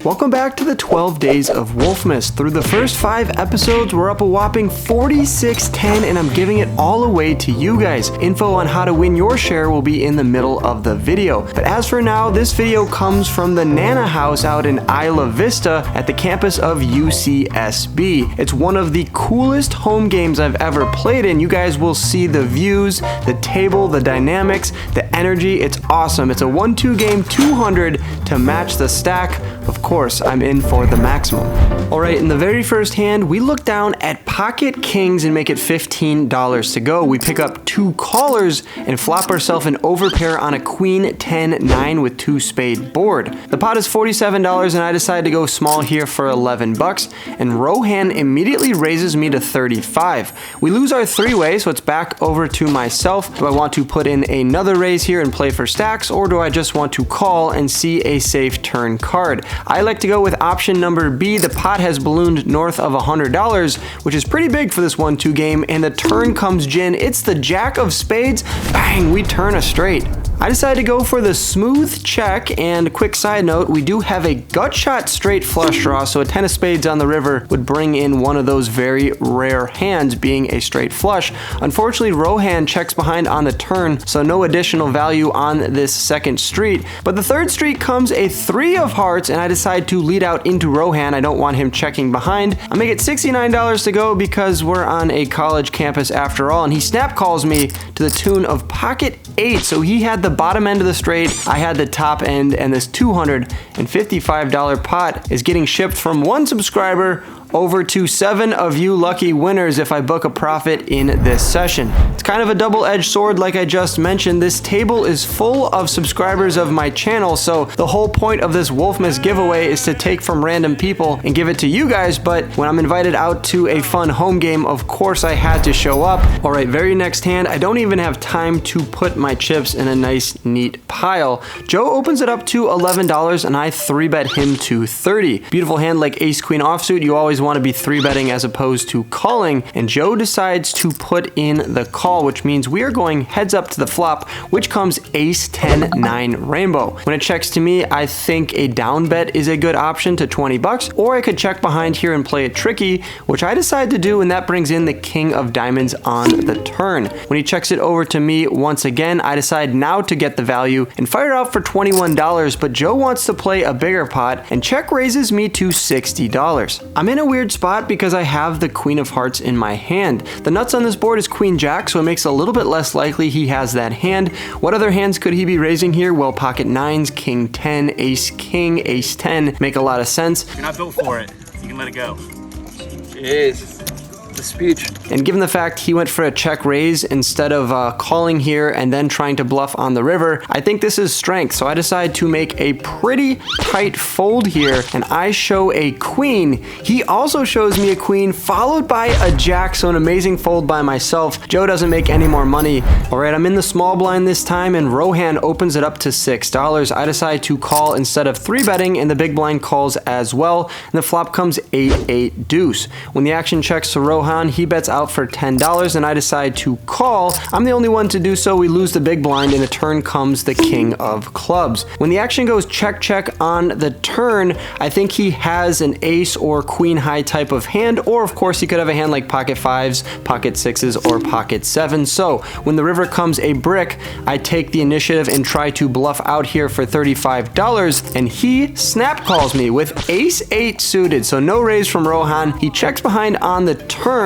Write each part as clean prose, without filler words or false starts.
Welcome back to the 12 Days of Wolfmas. Through the first 5 episodes, we're up a whopping 4610, and I'm giving it all away to you guys. Info on how to win your share will be in the middle of the video. But as for now, this video comes from the Nana House out in Isla Vista at the campus of UCSB. It's one of the coolest home games I've ever played in. You guys will see the views, the table, the dynamics, the energy. It's awesome. It's a 1-2 game, 200 to match the stack. Of course, I'm in for the maximum. Alright, in the very first hand, we look down at pocket kings and make it $15 to go. We pick up 2 callers and flop ourselves an overpair on a queen 10-9 with 2 spade board. The pot is $47 and I decide to go small here for 11 bucks, and Rohan immediately raises me to 35. We lose our 3-way, so it's back over to myself. Do I want to put in another raise here and play for stacks, or do I just want to call and see a safe turn card? I like to go with option number B. The pot has ballooned north of $100, which is pretty big for this 1-2 game, and the turn comes gin. It's the jack of spades. Bang, we turn a straight. I decided to go for the smooth check, and a quick side note, we do have a gut shot straight flush draw, so a 10 of spades on the river would bring in one of those very rare hands, being a straight flush. Unfortunately, Rohan checks behind on the turn, so no additional value on this second street. But the third street comes a 3 of hearts, and I decide to lead out into Rohan. I don't want him checking behind. I make it $69 to go because we're on a college campus after all, and he snap calls me to the tune of pocket 8, so he had the bottom end of the straight, I had the top end, and this $255 pot is getting shipped from 1 subscriber over to 7 of you lucky winners if I book a profit in this session. It's kind of a double-edged sword like I just mentioned. This table is full of subscribers of my channel, so the whole point of this Wolfmas giveaway is to take from random people and give it to you guys, but when I'm invited out to a fun home game, of course I had to show up. Alright, very next hand, I don't even have time to put my chips in a nice, neat pile. Joe opens it up to $11 and I 3-bet him to 30. Beautiful hand like ace-queen offsuit, you always want to be 3-betting as opposed to calling, and Joe decides to put in the call, which means we are going heads up to the flop, which comes ace 10-9 rainbow. When it checks to me, I think a down bet is a good option to 20 bucks, or I could check behind here and play it tricky, which I decide to do, and that brings in the king of diamonds on the turn. When he checks it over to me once again, I decide now to get the value and fire out for $21, but Joe wants to play a bigger pot and check raises me to $60. I'm in a weird spot because I have the queen of hearts in my hand. The nuts on this board is queen jack, so it makes it a little bit less likely he has that hand. What other hands could he be raising here? Well, pocket 9s, king 10, ace king, ace 10 make a lot of sense. You're not built for it. You can let it go. Jeez. The speech. And given the fact he went for a check raise instead of calling here and then trying to bluff on the river, I think this is strength, so I decide to make a pretty tight fold here, and I show a queen. He also shows me a queen followed by a jack, so an amazing fold by myself. Joe doesn't make any more money. Alright, I'm in the small blind this time, and Rohan opens it up to $6. I decide to call instead of 3-betting, and the big blind calls as well, and the flop comes 8-8 deuce. When the action checks to Rohan, he bets out for $10 and I decide to call. I'm the only one to do so. We lose the big blind and the turn comes the king of clubs. When the action goes check check on the turn, I think he has an ace or queen high type of hand, or of course he could have a hand like pocket 5s, pocket 6s, or pocket 7s. So when the river comes a brick, I take the initiative and try to bluff out here for $35, and he snap calls me with ace 8 suited, so no raise from Rohan. He checks behind on the turn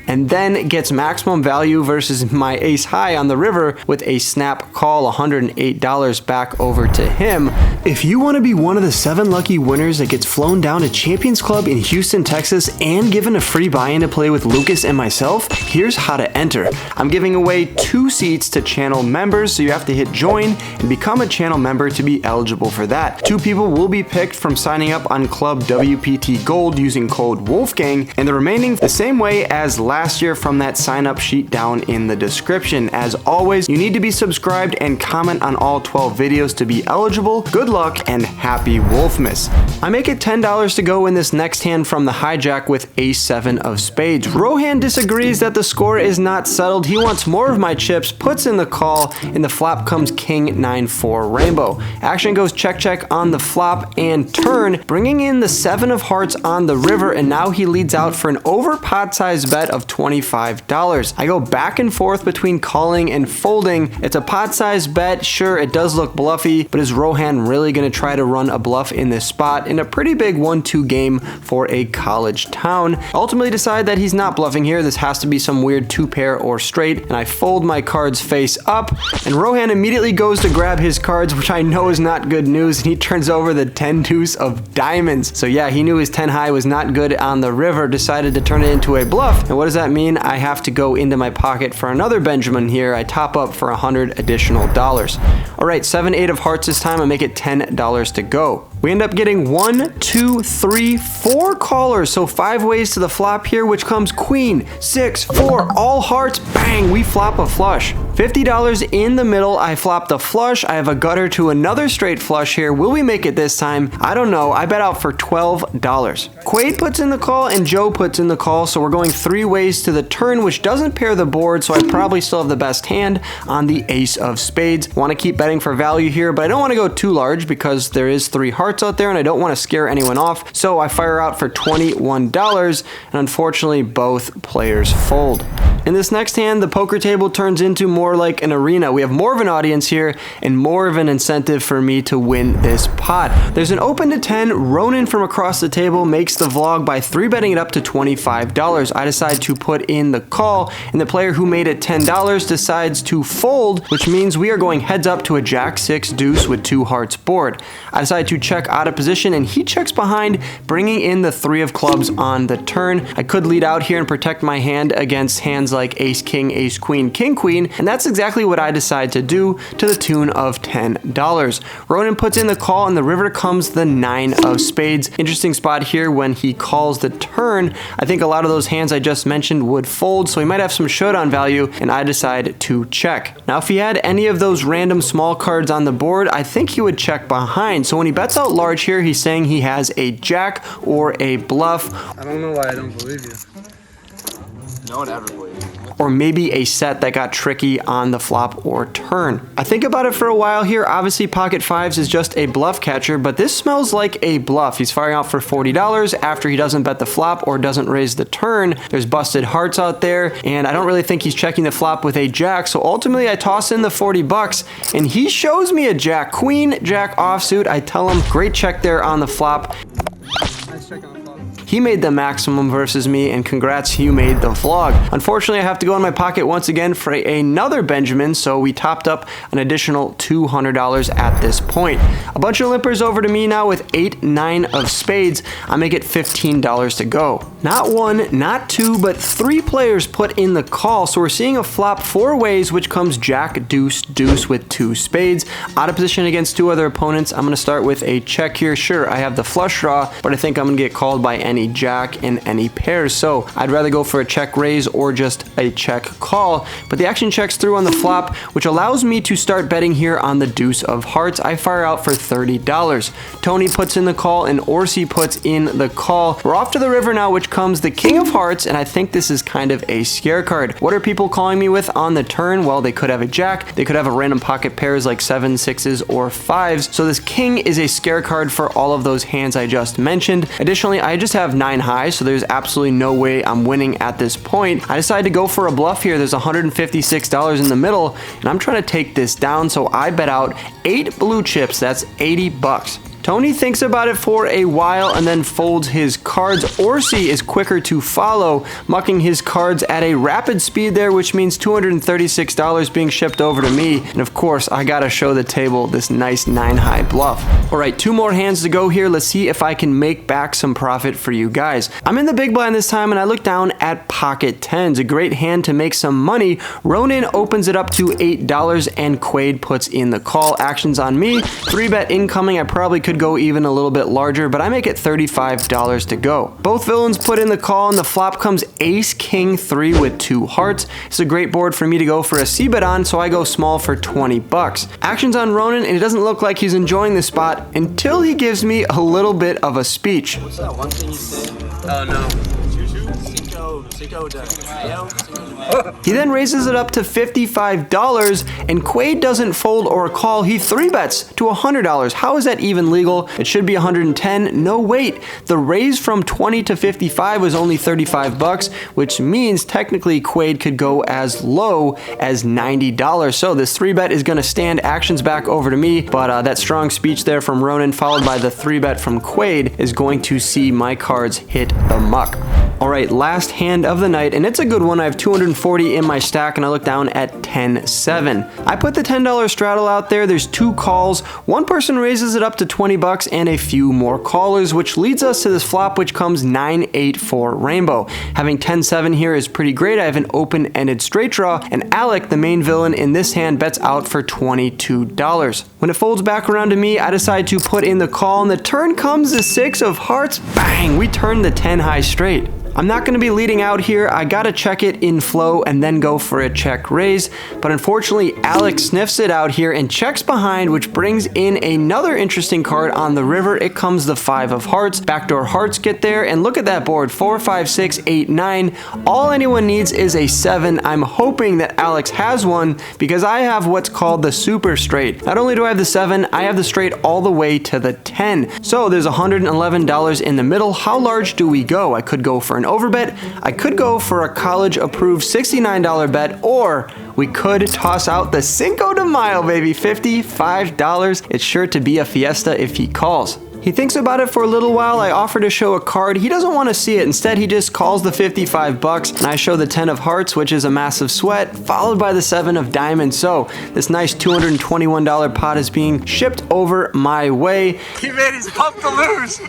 and then gets maximum value versus my ace high on the river with a snap call, $108 back over to him. If you want to be one of the 7 lucky winners that gets flown down to Champions Club in Houston, Texas, and given a free buy-in to play with Lucas and myself, here's how to enter. I'm giving away 2 seats to channel members, so you have to hit join and become a channel member to be eligible for that. 2 people will be picked from signing up on Club WPT Gold using code Wolfgang, and the remaining the same way as last last year from that sign up sheet down in the description. As always, you need to be subscribed and comment on all 12 videos to be eligible. Good luck and happy Wolfmas. I make it $10 to go in this next hand from the hijack with ace-7 of spades. Rohan disagrees that the score is not settled. He wants more of my chips, puts in the call, and the flop comes king 9-4 rainbow. Action goes check check on the flop and turn, bringing in the 7 of hearts on the river, and now he leads out for an over pot size bet of $25. I go back and forth between calling and folding. It's a pot size bet. Sure, it does look bluffy, but is Rohan really going to try to run a bluff in this spot in a pretty big 1-2 game for a college town? Ultimately decide that he's not bluffing here. This has to be some weird 2-pair or straight, and I fold my cards face up, and Rohan immediately goes to grab his cards, which I know is not good news, and he turns over the 10 deuce of diamonds. So yeah, he knew his 10 high was not good on the river, decided to turn it into a bluff. And what does that mean? I have to go into my pocket for another Benjamin here. I top up for $100 additional. All right, 7-8 of hearts this time. I make it $10 to go. We end up getting 1, 2, 3, 4 callers. So 5 ways to the flop here, which comes queen, 6, 4, all hearts. Bang, we flop a flush. $50 in the middle. I flop the flush. I have a gutter to another straight flush here. Will we make it this time? I don't know. I bet out for $12. Quaid puts in the call and Joe puts in the call. So we're going 3 ways to the turn, which doesn't pair the board. So I probably still have the best hand on the ace of spades. Want to keep betting for value here, but I don't want to go too large because there is 3 hearts out there and I don't want to scare anyone off. So I fire out for $21, and unfortunately both players fold. In this next hand, the poker table turns into more like an arena. We have more of an audience here and more of an incentive for me to win this pot. There's an open to 10. Ronan from across the table makes the vlog by 3-betting it up to $25. I decide to put in the call, and the player who made it $10 decides to fold, which means we are going heads up to a jack-6 deuce with 2 hearts board. I decide to check out of position, and he checks behind, bringing in the 3 of clubs on the turn. I could lead out here and protect my hand against hands like ace king, ace queen, king queen, and that's exactly what I decide to do, to the tune of $10. Ronan puts in the call, and the river comes the 9 of spades. Interesting spot here when he calls the turn. I think a lot of those hands I just mentioned would fold, so he might have some showdown value, and I decide to check. Now if he had any of those random small cards on the board, I think he would check behind. So when he bets out large here, he's saying he has a jack or a bluff. I don't know why I don't believe you. No one ever believes. Or maybe a set that got tricky on the flop or turn. I think about it for a while here. Obviously pocket 5s is just a bluff catcher, but this smells like a bluff. He's firing out for $40 after he doesn't bet the flop or doesn't raise the turn. There's busted hearts out there, and I don't really think he's checking the flop with a jack, so ultimately I toss in the $40, and he shows me a jack. Queen, jack offsuit. I tell him, great check there on the flop. Nice check on the flop. He made the maximum versus me, and congrats, you made the vlog. Unfortunately, I have to go in my pocket once again for another Benjamin, so we topped up an additional $200 at this point. A bunch of limpers over to me now with 8, 9 of spades. I make it $15 to go. Not 1, not 2, but 3 players put in the call, so we're seeing a flop 4 ways, which comes jack, deuce, deuce with 2 spades. Out of position against 2 other opponents. I'm going to start with a check here. Sure, I have the flush draw, but I think I'm going to get called by any jack in any pairs, so I'd rather go for a check raise or just a check call. But the action checks through on the flop, which allows me to start betting here on the deuce of hearts. I fire out for $30. Tony puts in the call and Orsi puts in the call. We're off to the river now, which comes the king of hearts, and I think this is kind of a scare card. What are people calling me with on the turn? Well, they could have a jack, they could have a random pocket pairs like 7, 6s, or 5s. So this king is a scare card for all of those hands I just mentioned. Additionally, I just have 9 high, so there's absolutely no way I'm winning at this point. I decided to go for a bluff here. There's $156 in the middle, and I'm trying to take this down, so I bet out 8 blue chips. That's $80. Tony thinks about it for a while and then folds his cards. Orsi is quicker to follow, mucking his cards at a rapid speed there, which means $236 being shipped over to me. And of course, I gotta show the table this nice 9 high bluff. All right, 2 more hands to go here. Let's see if I can make back some profit for you guys. I'm in the big blind this time, and I look down at pocket 10s, a great hand to make some money. Ronan opens it up to $8, and Quaid puts in the call. Actions on me. 3-bet incoming. I probably could could go even a little bit larger, but I make it $35 to go. Both villains put in the call, and the flop comes ace king 3 with 2 hearts. It's a great board for me to go for a c-bet on, so I go small for 20 bucks. Action's on Ronan, and it doesn't look like he's enjoying the spot until he gives me a little bit of a speech. What's that one thing you say? Oh no. He then raises it up to $55, and Quaid doesn't fold or call. He 3-bets to $100. How is that even legal? It should be $110. No, wait. The raise from 20 to 55 was only 35 bucks, which means technically Quaid could go as low as $90. So this 3-bet is going to stand. Action's back over to me, but that strong speech there from Ronan followed by the 3-bet from Quaid is going to see my cards hit the muck. All right, last hand of the night, and it's a good one. I have 240 in my stack, and I look down at 10-7. I put the $10 straddle out there. There's 2 calls. One person raises it up to 20 bucks, and a few more callers, which leads us to this flop, which comes 9-8 for rainbow. Having 10-7 here is pretty great. I have an open-ended straight draw, and Alec, the main villain in this hand, bets out for $22. When it folds back around to me, I decide to put in the call, and the turn comes the 6 of hearts. Bang! We turn the 10 high straight. I'm not going to be leading out here. I gotta check it in flow and then go for a check raise, but unfortunately Alex sniffs it out here and checks behind, which brings in another interesting card on the river. It comes the 5 of hearts. Backdoor hearts get there, and look at that board, 4, 5, 6, 8, 9. All anyone needs is a 7. I'm hoping that Alex has one because I have what's called the super straight. Not only do I have the 7, I have the straight all the way to the 10. So there's $111 in the middle. How large do we go? I could go for an overbet, I could go for a college approved $69 bet, or we could toss out the Cinco de Mayo, baby, $55. It's sure to be a fiesta if he calls. He thinks about it for a little while. I offer to show a card. He doesn't want to see it. Instead, he just calls the 55 bucks, and I show the 10 of hearts, which is a massive sweat, followed by the 7 of diamonds. So this nice $221 pot is being shipped over my way. He made his pump to lose.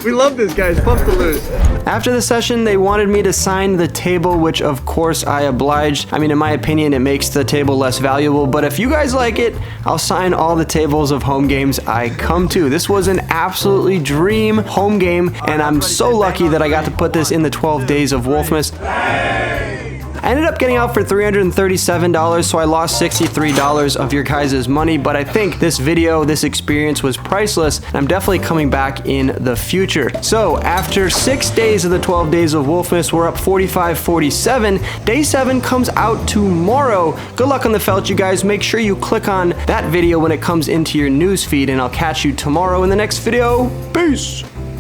We love this, guys. Pumped to lose. After the session, they wanted me to sign the table, which of course I obliged. I mean, in my opinion, it makes the table less valuable, but if you guys like it, I'll sign all the tables of home games I come to. This was an absolutely dream home game, and I'm so lucky that I got to put this in the 12 days of Wolfmas. I ended up getting out for $337, so I lost $63 of your guys' money, but I think this video, this experience was priceless, and I'm definitely coming back in the future. So after 6 days of the 12 days of Wolfmas, we're up 45-47. Day 7 comes out tomorrow. Good luck on the felt, you guys. Make sure you click on that video when it comes into your news feed, and I'll catch you tomorrow in the next video. Peace!